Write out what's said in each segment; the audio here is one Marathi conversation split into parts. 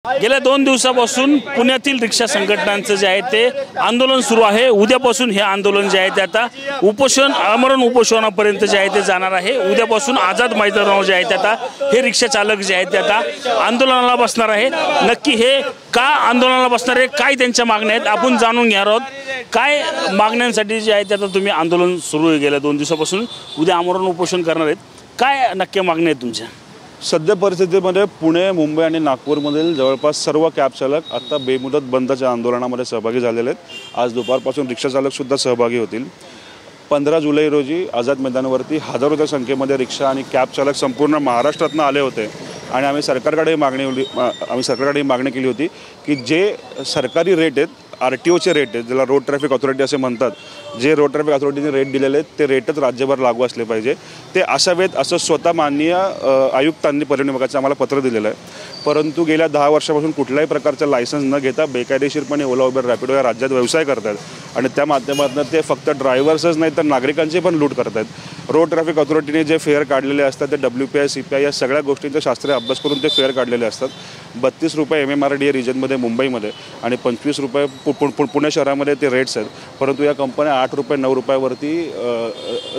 गेल्या 2 दिवसापासून पुण्यातील रिक्षा संघटनांचं जे आहे ते आंदोलन सुरू आहे। उद्यापासून हे आंदोलन जे आहे ते आता उपोषण आमरण उपोषणापर्यंत जे आहे ते जाणार आहे। उद्यापासून आझाद मैदानावर जे आहे ते आता हे रिक्षा चालक जे आहेत ते आता आंदोलनाला बसणार आहे। नक्की हे का आंदोलनाला बसणार आहे, काय त्यांच्या मागण्या आहेत आपण जाणून घेणार आहोत। काय मागण्यांसाठी जे आहे ते आता तुम्ही आंदोलन सुरू आहे गेल्या 2 दिवसापासून, उद्या आमरण उपोषण करणार आहेत, काय नक्की मागण्या आहेत तुमच्या? सध्या परिस्थितीमध्ये पुणे, मुंबई आणि नागपूरमधील जवळपास सर्व कॅब चालक आता बेमुदत बंदच्या आंदोलनामध्ये सहभागी झालेले आहेत। आज दुपारपासून रिक्षा चालकसुद्धा सहभागी होतील। 15 जुलै रोजी आझाद मैदानावरती हजारोच्या संख्येमध्ये रिक्षा आणि कॅब चालक संपूर्ण महाराष्ट्रातून आले होते आणि आम्ही सरकारकडे मागणी केली होती की जे सरकारी रेट आहेत, RTOचे रेट आहेत, ज्याला रोड ट्रॅफिक ऑथॉरिटी असे म्हणतात, जे रोड ट्रॅफिक ऑथॉरिटीने रेट दिलेले आहेत ते रेटच राज्यभर लागू असले पाहिजे, ते असावेत असं स्वतः माननीय आयुक्तांनी परिवहन विभागाचं आम्हाला पत्र दिलेलं आहे। परंतु गेल्या 10 वर्षापासून कुठल्याही प्रकारचं लायसन्स न घेता बेकायदेशीरपणे ओला उबेर रॅपिडो या राज्यात व्यवसाय करतात आणि त्या माध्यमातून ते फक्त ड्रायव्हर्सच नाही तर नागरिकांची पण लूट करतात। रोड ट्रॅफिक ऑथॉरिटीने जे फेअर काढलेले असतात ते WPI, CPI या सगळ्या गोष्टींचा शास्त्रीय अभ्यास करून ते फेअर काढलेले असतात। 32 रुपये MMRDA रिजनमध्ये मुंबईमध्ये आणि 25 रुपये पुणे शहरामध्ये ते रेट्स आहेत। परंतु या कंपन्या 8 रुपये 9 रुपयावरती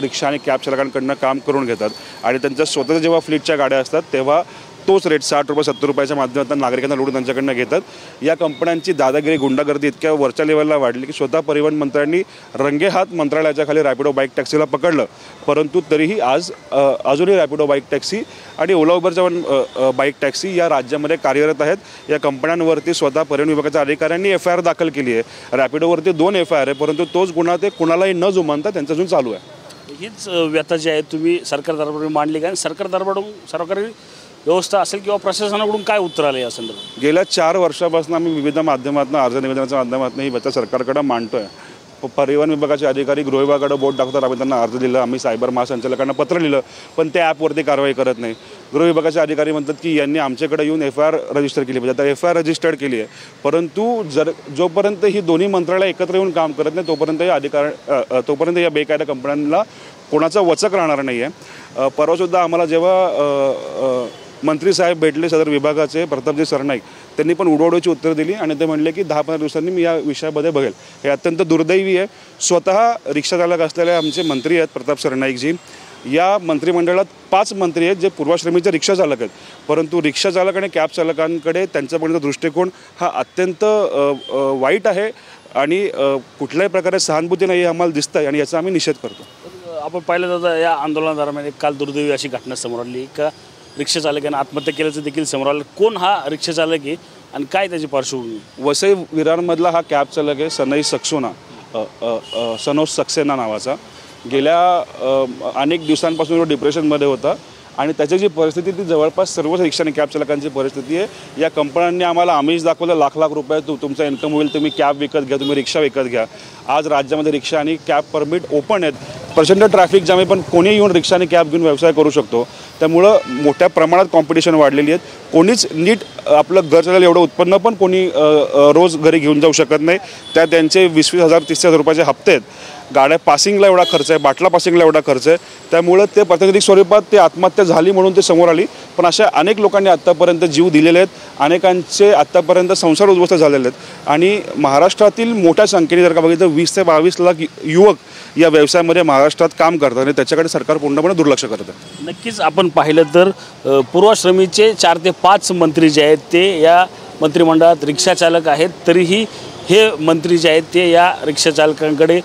रिक्षा आणि कॅब चालकांकडून काम करून घेतात आणि त्यांच्या स्वतःच्या जेव्हा फ्लीटच्या गाड्या असतात तेव्हा तोच रेट 60 रुपये 70 रुपयाच्या माध्यमातून नागरिकांना लुटून त्यांच्याकडनं घेतात। या कंपन्यांची दादागिरी, गुंडागर्दी इतक्या वरच्या लेवलला वाढली की स्वतः परिवहन मंत्र्यांनी रंगेहात मंत्रालयाच्या खाली रॅपिडो बाईक टॅक्सीला पकडलं। परंतु तरीही अजूनही रॅपिडो बाईक टॅक्सी आणि ओला उबरच्या बाईक टॅक्सी या राज्यामध्ये कार्यरत आहेत। या कंपन्यांवरती स्वतः परिवहन विभागाच्या अधिकाऱ्यांनी FIR दाखल केली आहे। रॅपिडोवरती 2 FIR आहे, परंतु तोच गुन्हा ते कुणालाही न जुमानता त्यांचा अजून चालू आहे। हीच व्यथा जी आहे तुम्ही सरकार दरबारी मांडली का? सरकार दरबारून सरकारी व्यवस्था असेल किंवा प्रशासनाकडून काय उत्तर आले या संदर्भात? गेल्या 4 वर्षापासून आम्ही विविध माध्यमातून, अर्ज निवेदनाच्या माध्यमातून ही व्यथा सरकारकडे मांडतोय। परिवहन विभागाचे अधिकारी गृह विभागाकडे बोट टाकतात, आम्ही त्यांना अर्ज दिला, आम्ही सायबर महासंचालकांना पत्र लिहिलं, पण ते ॲपवरती कारवाई करत नाही। गृह विभागाचे अधिकारी म्हणतात की यांनी आमच्याकडे येऊन FIR रजिस्टर केली पाहिजे। आता FIR रजिस्टर्ड केली आहे, परंतु जोपर्यंत ही दोन्ही मंत्रालय एकत्र येऊन काम करत नाही तोपर्यंत या बेकायदा कंपन्यांना कोणाचा वचक राहणार नाही आहे। परवासुद्धा आम्हाला जेव्हा मंत्री साहेब भेटले सदर विभागाचे प्रतापजी सरनाईक, त्यांनी पण उडवडीची उत्तर दिली आणि ते म्हणले की 10-15 दिवसांनी मी या विषयामध्ये बघेल। हे अत्यंत दुर्दैवी आहे। स्वतः रिक्षाचालक असलेले आमचे मंत्री आहेत प्रताप सरनाईकजी, या मंत्रिमंडळात 5 मंत्री आहेत जे पूर्वाश्रमीचे रिक्षा चालक आहेत, परंतु रिक्षा चालक आणि कॅब चालकांकडे त्यांच्यापर्यंत दृष्टिकोन हा अत्यंत वाईट आहे आणि कुठल्याही प्रकारे सहानुभूती नाही आम्हाला दिसत आहे आणि याचा आम्ही निषेध करतो। आपण पाहिलं जातं या आंदोलनादरम्यान काल दुर्दैवी अशी घटना समोर आली का रिक्षा चालकाने आत्महत्या केल्याचं देखील समोर आलं। कोण हा रिक्षा चालक आहे आणि काय त्याची पार्श्वभूमी? वसई विरारमधला हा कॅब चालक आहे सनई सनोज सक्सेना नावाचा। गेल्या अनेक दिवसांपासून तो डिप्रेशनमध्ये होता आणि त्याची जी परिस्थिती ती जवळपास सर्वच रिक्षा आणि कॅब चालकांची परिस्थिती आहे। या कंपन्यांनी आम्हाला आमिष दाखवलं, लाख रुपये तुमचा इन्कम होईल, तुम्ही कॅब विकत घ्या, तुम्ही रिक्षा विकत घ्या। आज राज्यामध्ये रिक्षा आणि कॅब परमिट ओपन आहेत, प्रचंड ट्रॅफिक जाम आहे, पण कोणी येऊन रिक्षा आणि कॅब घेऊन व्यवसाय करू शकतो। त्यामुळं मोठ्या प्रमाणात कॉम्पिटिशन वाढलेली आहेत। कोणीच नीट आपलं घर चालेल एवढं उत्पन्न पण कोणी रोज घरी घेऊन जाऊ शकत नाही। त्या त्यांचे 20-20 हजार 30,000 रुपयाचे हप्ते आहेत, गाड्या पासिंगला एवढा खर्च आहे, बाटला पासिंगला एवढा खर्च आहे। त्यामुळं ते प्रातिनिधिक स्वरूपात ते आत्महत्या झाली म्हणून ते समोर आली, पण अशा अनेक लोकांनी आत्तापर्यंत जीव दिलेले आहेत, अनेकांचे आत्तापर्यंत संसार उद्ध्वस्त झालेले आहेत आणि महाराष्ट्रातील मोठ्या संख्येने जर का बघितलं 20 ते 22 लाख युवक या व्यवसायामध्ये महाराष्ट्रात काम करतात आणि त्याच्याकडे सरकार पूर्णपणे दुर्लक्ष करत आहे। नक्कीच आपण पाहिलं तर पूर्वाश्रमीचे 4 ते 5 मंत्री जे आहेत ते या मंत्रिमंडळात रिक्षा चालक आहेत, तरीही हे मंत्री जे आहेत ते या रिक्षा चालकांकडे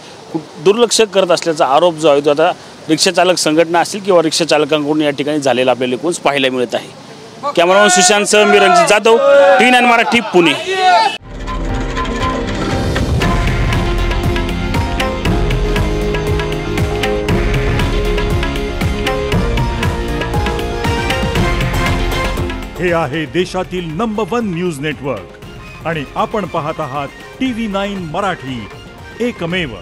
दुर्लक्ष करत असल्याचा आरोप जो आहे तो आता रिक्षा चालक संघटना असेल किंवा रिक्षा चालकांकडून या ठिकाणी झालेला आपल्याला एकूण पाहायला मिळत आहे। कॅमेरामॅन सुशांतसह मी रणजित जाधव, TV9 मराठी, पुणे। हे आहे देशातील नंबर 1 न्यूज नेटवर्क आणि आपण पाहत आहात TV9 मराठी, एकमेव।